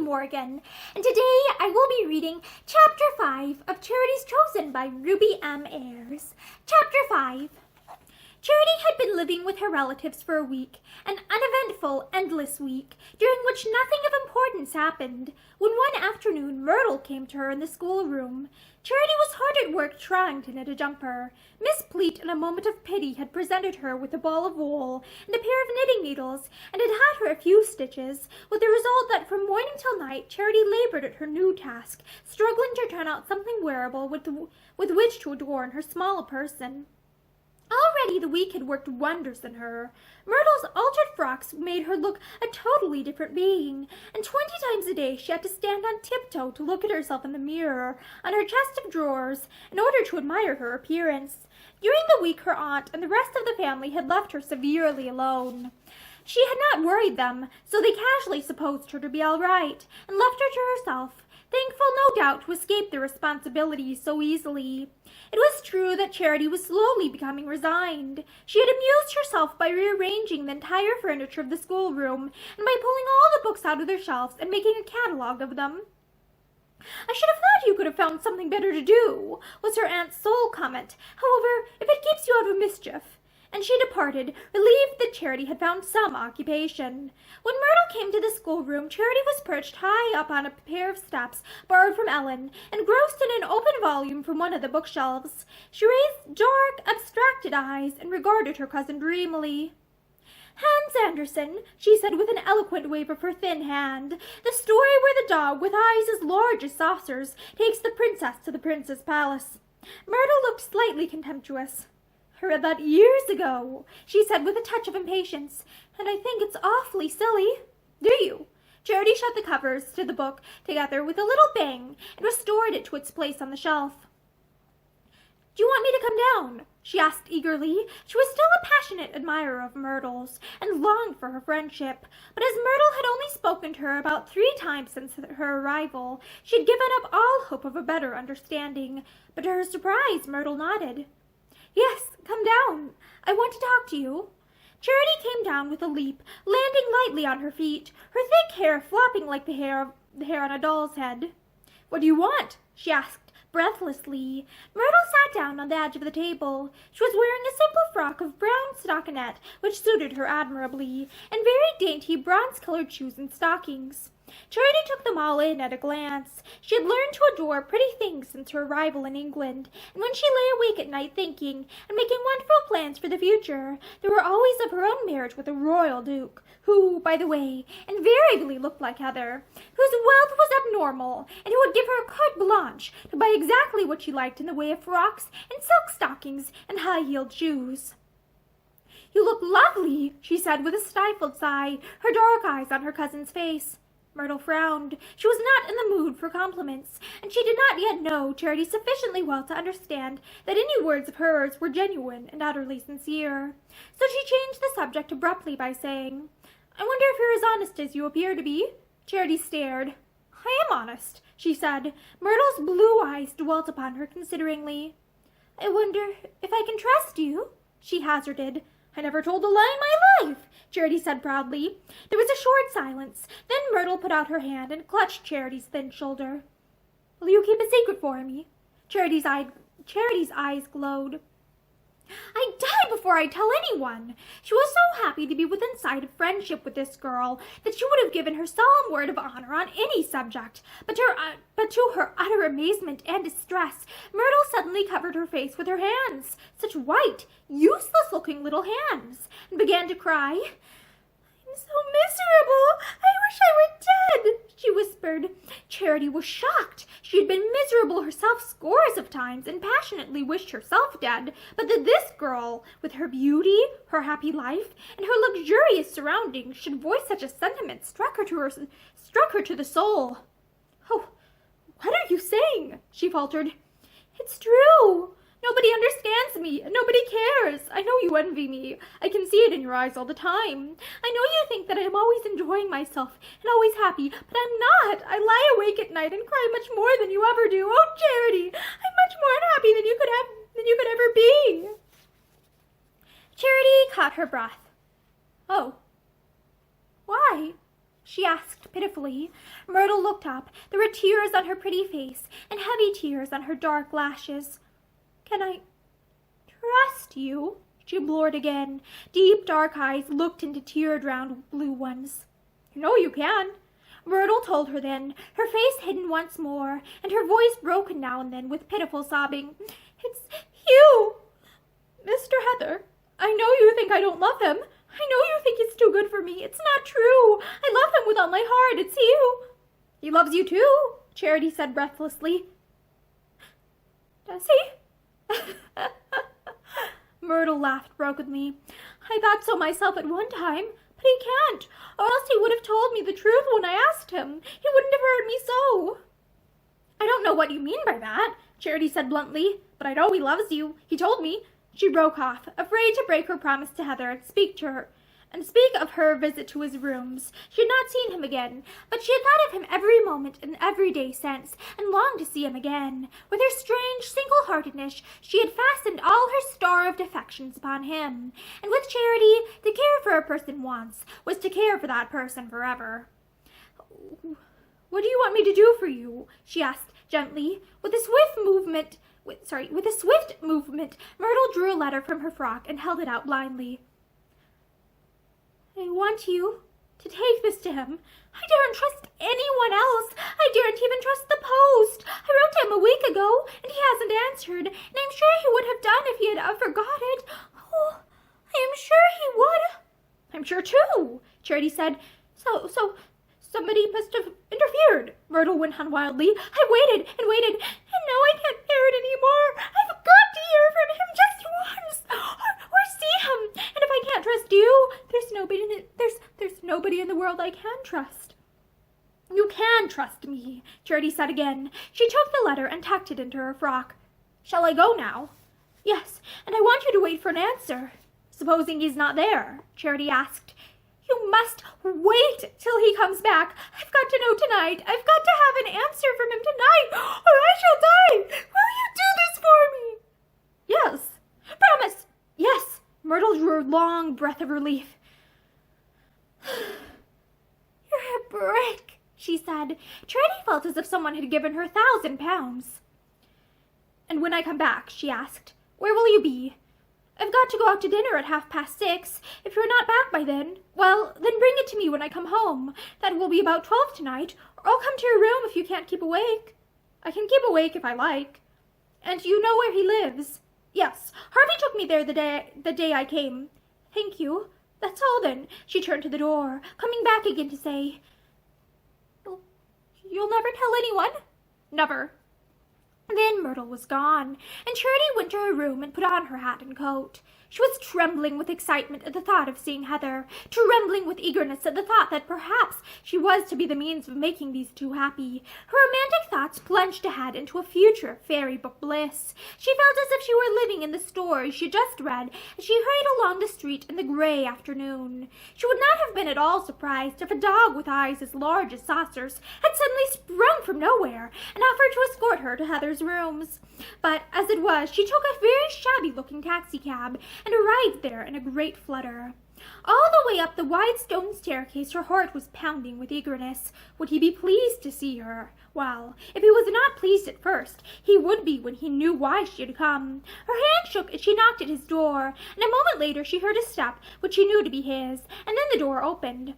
Morgan, and today I will be reading Chapter 5 of Charity's Chosen by Ruby M. Ayres. Chapter 5. Charity had been living with her relatives for a week, an uneventful, endless week, during which nothing of importance happened, when one afternoon Myrtle came to her in the schoolroom. Charity was hard at work trying to knit a jumper. Miss Pleat, in a moment of pity, had presented her with a ball of wool and a pair of knitting needles, and had had her a few stitches, with the result that from morning till night Charity labored at her new task, struggling to turn out something wearable with which to adorn her small person. Already the week had worked wonders in her. Myrtle's altered frocks made her look a totally different being, and 20 times a day she had to stand on tiptoe to look at herself in the mirror on her chest of drawers in order to admire her appearance. During the week her aunt and the rest of the family had left her severely alone. She had not worried them, so they casually supposed her to be all right, and left her to herself, thankful no doubt to escape their responsibilities so easily. It was true that Charity was slowly becoming resigned. She had amused herself by rearranging the entire furniture of the schoolroom, and by pulling all the books out of their shelves and making a catalogue of them. "I should have thought you could have found something better to do," was her aunt's sole comment. "However, if it keeps you out of mischief." And she departed, relieved that Charity had found some occupation. When Myrtle came to the schoolroom, Charity was perched high up on a pair of steps borrowed from Ellen, engrossed in an open volume from one of the bookshelves. She raised dark, abstracted eyes and regarded her cousin dreamily. "Hans Andersen," she said with an eloquent wave of her thin hand, "the story where the dog with eyes as large as saucers takes the princess to the prince's palace." Myrtle looked slightly contemptuous. "I read that years ago," she said with a touch of impatience, "and I think it's awfully silly." "Do you?" Charity shut the covers to the book together with a little bang and restored it to its place on the shelf. "Do you want me to come down?" she asked eagerly. She was still a passionate admirer of Myrtle's, and longed for her friendship, but as Myrtle had only spoken to her about 3 times since her arrival, she had given up all hope of a better understanding. But to her surprise, Myrtle nodded. "Yes, come down. I want to talk to you." Charity came down with a leap, landing lightly on her feet, her thick hair flopping like the hair on a doll's head. "What do you want?" she asked breathlessly. Myrtle sat down on the edge of the table. She was wearing a simple frock of brown stockinette, which suited her admirably, and very dainty bronze-colored shoes and stockings. Charity took them all in at a glance. She had learned to adore pretty things since her arrival in England, and when she lay awake at night thinking and making wonderful plans for the future, they were always of her own marriage with a royal duke, who, by the way, invariably looked like Heather, whose wealth was abnormal, and who would give her carte blanche to buy exactly what she liked in the way of frocks and silk stockings and high-heeled shoes. "You look lovely," she said with a stifled sigh, her dark eyes on her cousin's face. Myrtle frowned. She was not in the mood for compliments, and she did not yet know Charity sufficiently well to understand that any words of hers were genuine and utterly sincere. So she changed the subject abruptly by saying, "I wonder if you're as honest as you appear to be?" Charity stared. "I am honest," she said. Myrtle's blue eyes dwelt upon her consideringly. "I wonder if I can trust you?" she hazarded. "I never told a lie in my life," Charity said proudly. There was a short silence. Then Myrtle put out her hand and clutched Charity's thin shoulder. "Will you keep a secret for me?" Charity's eyes glowed. "I'd die before I'd tell anyone." She was so happy to be within sight of friendship with this girl that she would have given her solemn word of honor on any subject. But to her utter amazement and distress, Myrtle suddenly covered her face with her hands, such white, useless-looking little hands, and began to cry. "I'm so miserable. I wish I were dead," she whispered. Charity was shocked. She had been miserable herself scores of times and passionately wished herself dead, but that this girl, with her beauty, her happy life, and her luxurious surroundings, should voice such a sentiment struck her to the soul. "Oh, what are you saying?" she faltered. "It's true. Nobody understands me, and nobody cares. I know you envy me. I can see it in your eyes all the time. I know you think that I am always enjoying myself and always happy, but I'm not. I lie awake at night and cry much more than you ever do. Oh, Charity, I'm much more unhappy than you could ever be." Charity caught her breath. "Oh, why?" she asked pitifully. Myrtle looked up. There were tears on her pretty face and heavy tears on her dark lashes. "Can I trust you?" she implored again. Deep dark eyes looked into tear-drowned blue ones. "You know you can." Myrtle told her then, her face hidden once more, and her voice broken now and then with pitiful sobbing. "It's Hugh! Mr. Heather, I know you think I don't love him. I know you think he's too good for me. It's not true. I love him with all my heart. It's Hugh." "He loves you too," Charity said breathlessly. "Does he?" Myrtle laughed brokenly. "I thought so myself at one time, but he can't, or else he would have told me the truth when I asked him. He wouldn't have hurt me so." "I don't know what you mean by that," Charity said bluntly, "but I know he loves you. He told me." She broke off, afraid to break her promise to Heather and speak of her visit to his rooms. She had not seen him again, but she had thought of him every moment and every day since, and longed to see him again. With her strange single-heartedness, she had fastened all her store of affections upon him. And with Charity, to care for a person once was to care for that person forever. "What do you want me to do for you?" she asked gently. With a swift movement, Myrtle drew a letter from her frock and held it out blindly. "I want you to take this to him. I daren't trust anyone else. I daren't even trust the post. I wrote to him a week ago, and he hasn't answered, and I'm sure he would have done if he had forgot it. Oh, I am sure he would." "I'm sure too," Charity said. So somebody must have interfered," Myrtle went on wildly. "I waited and waited, and now I can't bear it anymore. I've got to hear from him just once, or see him. And if I can't trust you, there's nobody in the world I can trust." "You can trust me," Charity said again. She took the letter and tucked it into her frock. "Shall I go now?" "Yes, and I want you to wait for an answer." "Supposing he's not there?" Charity asked. "You must wait till he comes back. I've got to know tonight. I've got to have an answer from him tonight, or I shall die. Will you do this for me?" "Yes." "Promise." "Yes." Myrtle drew a long breath of relief. "You're a brick," she said. Charity felt as if someone had given her £1,000. "And when I come back," she asked, "where will you be?" "I've got to go out to dinner at 6:30. If you're not back by then, well, then bring it to me when I come home. That will be about 12 tonight, or I'll come to your room if you can't keep awake." "I can keep awake if I like." "And you know where he lives?" "Yes. Harvey took me there the day I came." "Thank you. That's all then." She turned to the door, coming back again to say, "You'll never tell anyone?" "Never." Then Myrtle was gone, and Charity went to her room and put on her hat and coat. She was trembling with excitement at the thought of seeing Heather, trembling with eagerness at the thought that perhaps she was to be the means of making these two happy. Her romantic thoughts plunged ahead into a future of fairy book bliss. She felt as if she were living in the story she had just read as she hurried along the street in the gray afternoon. She would not have been at all surprised if a dog with eyes as large as saucers had suddenly sprung from nowhere and offered to escort her to Heather's rooms. But as it was, she took a very shabby-looking taxicab and arrived there in a great flutter. All the way up the wide stone staircase her heart was pounding with eagerness. Would he be pleased to see her? Well, if he was not pleased at first, he would be when he knew why she had come. Her hand shook as she knocked at his door, and a moment later she heard a step which she knew to be his, and then the door opened.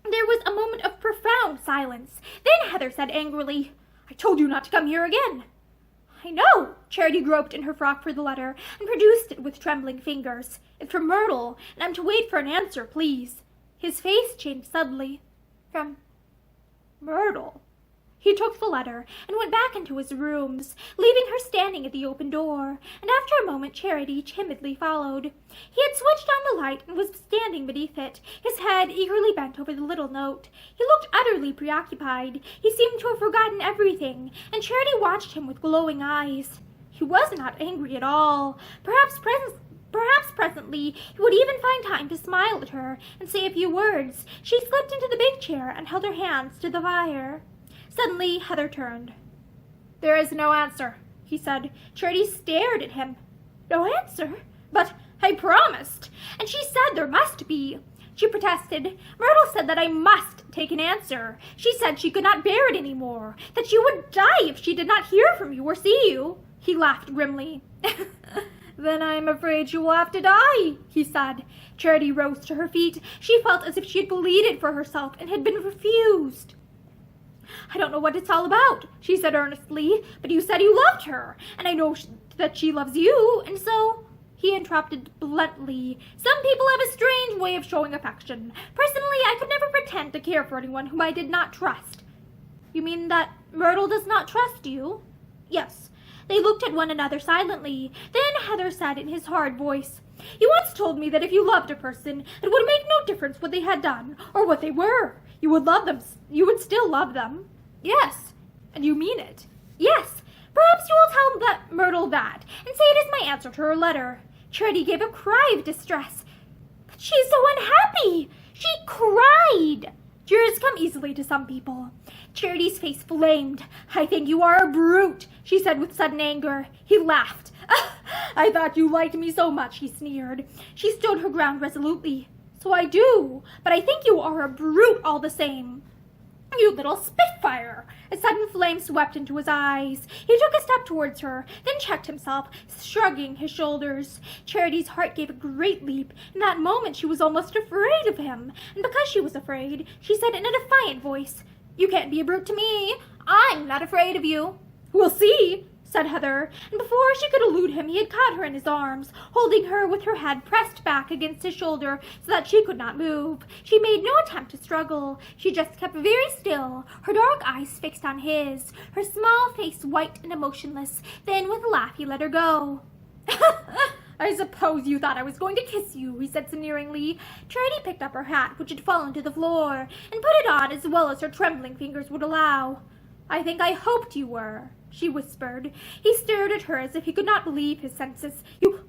There was a moment of profound silence. Then Heather said angrily, "I told you not to come here again." "I know." Charity groped in her frock for the letter and produced it with trembling fingers. "It's from Myrtle, and I'm to wait for an answer, please." His face changed suddenly. "From Myrtle?" He took the letter and went back into his rooms, leaving her standing at the open door, and after a moment Charity timidly followed. He had switched on the light and was standing beneath it, his head eagerly bent over the little note. He looked utterly preoccupied. He seemed to have forgotten everything, and Charity watched him with glowing eyes. He was not angry at all. Perhaps presently he would even find time to smile at her and say a few words. She slipped into the big chair and held her hands to the fire. Suddenly Heather turned. "There is no answer," he said. Charity stared at him. "No answer? But I promised." And she said there must be. she protested. Myrtle said that I must take an answer. She said she could not bear it any more, that she would die if she did not hear from you or see you. He laughed grimly. Then I am afraid she will have to die, he said. Charity rose to her feet. She felt as if she had pleaded for herself and had been refused. I don't know what it's all about, she said earnestly, but you said you loved her, and I know that she loves you, and so... He interrupted bluntly. Some people have a strange way of showing affection. Personally, I could never pretend to care for anyone whom I did not trust. You mean that Myrtle does not trust you? Yes. They looked at one another silently. Then Heather said in his hard voice, You once told me that if you loved a person, it would make no difference what they had done, or what they were. You would love them. You would still love them. Yes. And you mean it? Yes. Perhaps you will tell Myrtle that, and say it is my answer to her letter. Charity gave a cry of distress. But she is so unhappy. She cried. Tears come easily to some people. Charity's face flamed. I think you are a brute, she said with sudden anger. He laughed. I thought you liked me so much, he sneered. She stood her ground resolutely. So I do, but I think you are a brute all the same. You little spitfire! A sudden flame swept into his eyes. He took a step towards her, then checked himself, shrugging his shoulders. Charity's heart gave a great leap. In that moment she was almost afraid of him, and because she was afraid, she said in a defiant voice, You can't be a brute to me. I'm not afraid of you. We'll see, said Heather, and before she could elude him, he had caught her in his arms, holding her with her head pressed back against his shoulder so that she could not move. She made no attempt to struggle. She just kept very still, her dark eyes fixed on his, her small face white and emotionless. Then, with a laugh, he let her go. I suppose you thought I was going to kiss you, he said sneeringly. Charity picked up her hat, which had fallen to the floor, and put it on as well as her trembling fingers would allow. I think I hoped you were, she whispered. He stared at her as if he could not believe his senses. You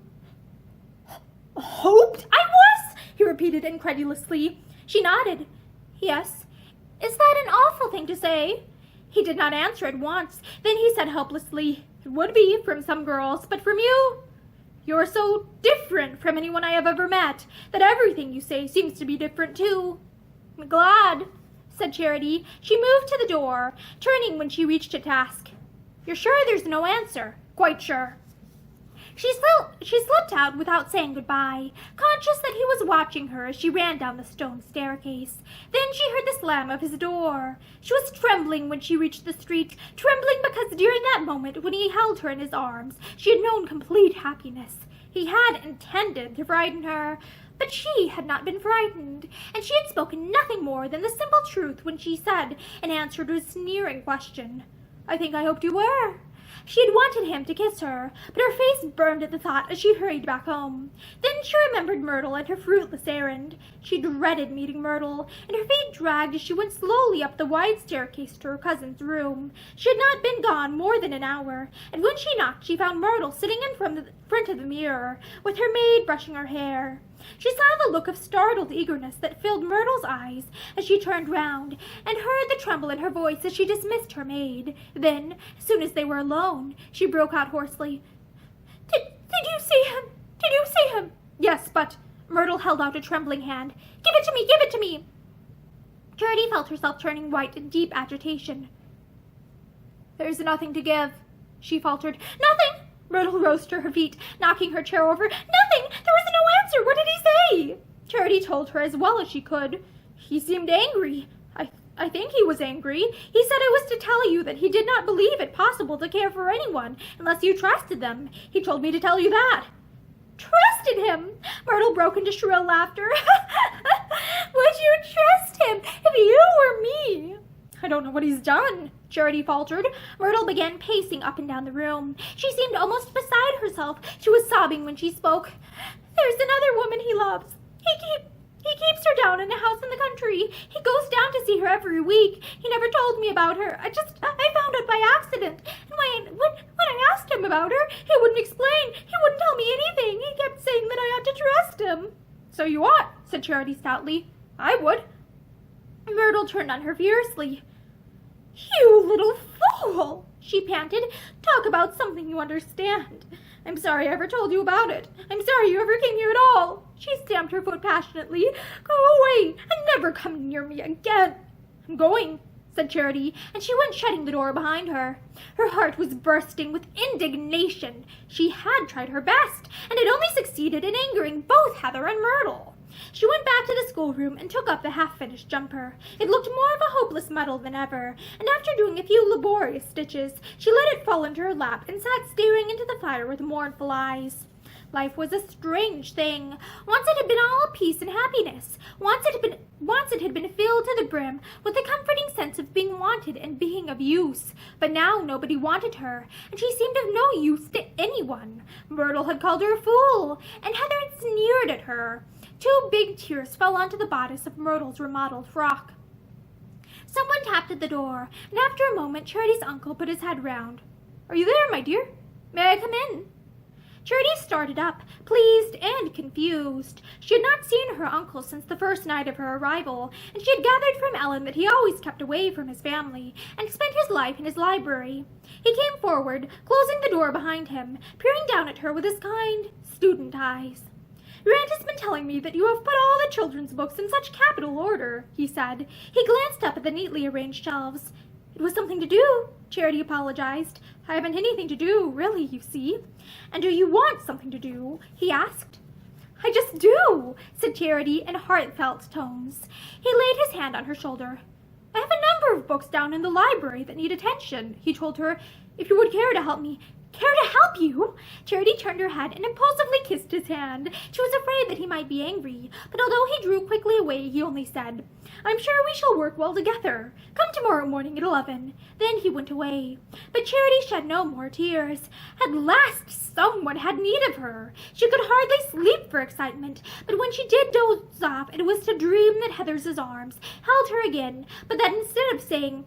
hoped I was? He repeated incredulously. She nodded. Yes. Is that an awful thing to say? He did not answer at once. Then he said helplessly, It would be from some girls, but from you? You're so different from anyone I have ever met that everything you say seems to be different too. I'm glad, said Charity. She moved to the door, turning when she reached it to ask, You're sure there's no answer? Quite sure. She slipped out without saying goodbye, conscious that he was watching her as she ran down the stone staircase. Then she heard the slam of his door. She was trembling when she reached the street, trembling because during that moment when he held her in his arms, she had known complete happiness. He had intended to frighten her, but she had not been frightened, and she had spoken nothing more than the simple truth when she said, in answer to his sneering question, I think I hoped you were. She had wanted him to kiss her, but her face burned at the thought as she hurried back home. Then she remembered Myrtle and her fruitless errand. She dreaded meeting Myrtle, and her feet dragged as she went slowly up the wide staircase to her cousin's room. She had not been gone more than an hour, and when she knocked she found Myrtle sitting in front of the mirror, with her maid brushing her hair. She saw the look of startled eagerness that filled Myrtle's eyes as she turned round, and heard the tremble in her voice as she dismissed her maid. Then, as soon as they were alone, she broke out hoarsely, Did you see him? Did you see him? Yes, but... Myrtle held out a trembling hand. Give it to me! Give it to me! Charity felt herself turning white in deep agitation. There's nothing to give, she faltered. Nothing! Myrtle rose to her feet, knocking her chair over. Nothing! There was no answer! What did he say? Charity told her as well as she could. He seemed angry. I think he was angry. He said I was to tell you that he did not believe it possible to care for anyone unless you trusted them. He told me to tell you that. Trusted him? Myrtle broke into shrill laughter. Would you trust him if you were me? I don't know what he's done, Charity faltered. Myrtle began pacing up and down the room. She seemed almost beside herself. She was sobbing when she spoke. There's another woman he loves. He keeps her down in a house in the country. He goes down to see her every week. He never told me about her. I found out by accident. And when I asked him about her, he wouldn't explain. He wouldn't tell me anything. He kept saying that I ought to trust him. So you ought, said Charity stoutly. I would. Myrtle turned on her fiercely. You little fool! she panted. "Talk about something you understand. I'm sorry I ever told you about it. I'm sorry you ever came here at all." She stamped her foot passionately. "Go away and never come near me again." "I'm going," said Charity, and she went shutting the door behind her. Her heart was bursting with indignation. She had tried her best, and had only succeeded in angering both Heather and Myrtle. She went back to the schoolroom and took up the half-finished jumper. It looked more of a hopeless muddle than ever, and after doing a few laborious stitches, she let it fall into her lap and sat staring into the fire with mournful eyes. Life was a strange thing. Once it had been all peace and happiness. Once it had been filled to the brim with the comforting sense of being wanted and being of use. But now nobody wanted her, and she seemed of no use to anyone. Myrtle had called her a fool, and Heather had sneered at her. 2 big tears fell onto the bodice of Myrtle's remodeled frock. Someone tapped at the door, and after a moment Charity's uncle put his head round. "Are you there, my dear? May I come in?" Charity started up, pleased and confused. She had not seen her uncle since the first night of her arrival, and she had gathered from Ellen that he always kept away from his family, and spent his life in his library. He came forward, closing the door behind him, peering down at her with his kind, student eyes. "Your aunt has been telling me that you have put all the children's books in such capital order," he said. He glanced up at the neatly arranged shelves. "It was something to do," Charity apologized. "I haven't anything to do, really, you see." "And do you want something to do?" he asked. "I just do," said Charity in heartfelt tones. He laid his hand on her shoulder. "I have a number of books down in the library that need attention," he told her. "If you would care to help me—" "Care to help you?" Charity turned her head and impulsively kissed his hand. She was afraid that he might be angry, but although he drew quickly away, he only said, "I'm sure we shall work well together. Come tomorrow morning at 11. Then he went away. But Charity shed no more tears. At last someone had need of her. She could hardly sleep for excitement, but when she did doze off, it was to dream that Heather's arms held her again, but that instead of saying,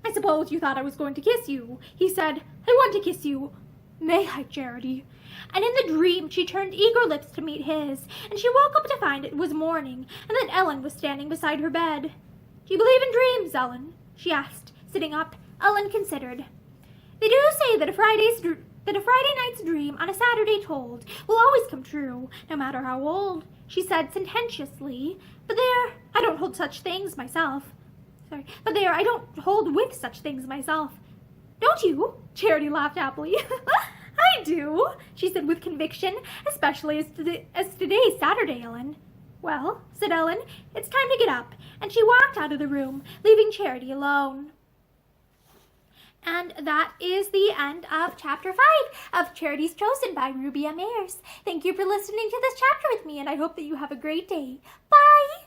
"I suppose you thought I was going to kiss you," he said, "I want to kiss you. May I, Charity?" And in the dream she turned eager lips to meet his, and she woke up to find it was morning, and that Ellen was standing beside her bed. "Do you believe in dreams, Ellen?" she asked, sitting up. Ellen considered. "They do say that a Friday night's dream on a Saturday told will always come true, no matter how old," she said sententiously. "But there, I don't hold such things myself. I don't hold with such things myself." "Don't you?" Charity laughed happily. "I do," she said with conviction, "especially as today's Saturday, Ellen." "Well," said Ellen, "it's time to get up," and she walked out of the room, leaving Charity alone. And that is the end of Chapter 5 of Charity's Chosen by Ruby M. Ayres. Thank you for listening to this chapter with me, and I hope that you have a great day. Bye!